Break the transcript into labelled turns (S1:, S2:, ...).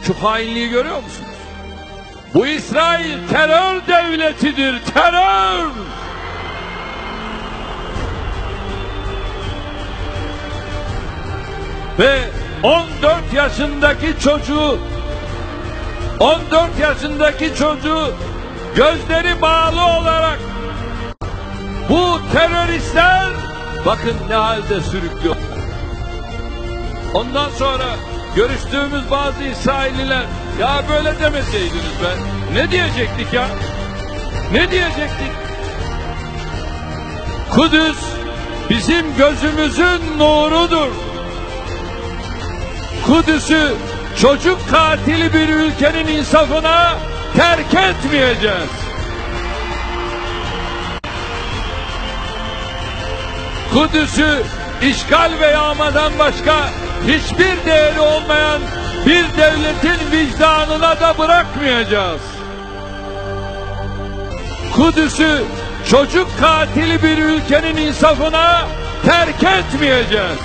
S1: Şu hainliği görüyor musunuz? Bu İsrail terör devletidir, terör! Ve 14 yaşındaki çocuğu gözleri bağlı olarak bu teröristler bakın ne halde sürüklüyor. Ondan sonra görüştüğümüz bazı İsrailliler, ya böyle demeseydiniz be, ne diyecektik ya? Ne diyecektik? Kudüs bizim gözümüzün nurudur. Kudüs'ü çocuk katili bir ülkenin insafına terk etmeyeceğiz. Kudüs'ü işgal ve yağmadan başka hiçbir değeri olmayan bir devletin vicdanına da bırakmayacağız. Kudüs'ü çocuk katili bir ülkenin insafına terk etmeyeceğiz.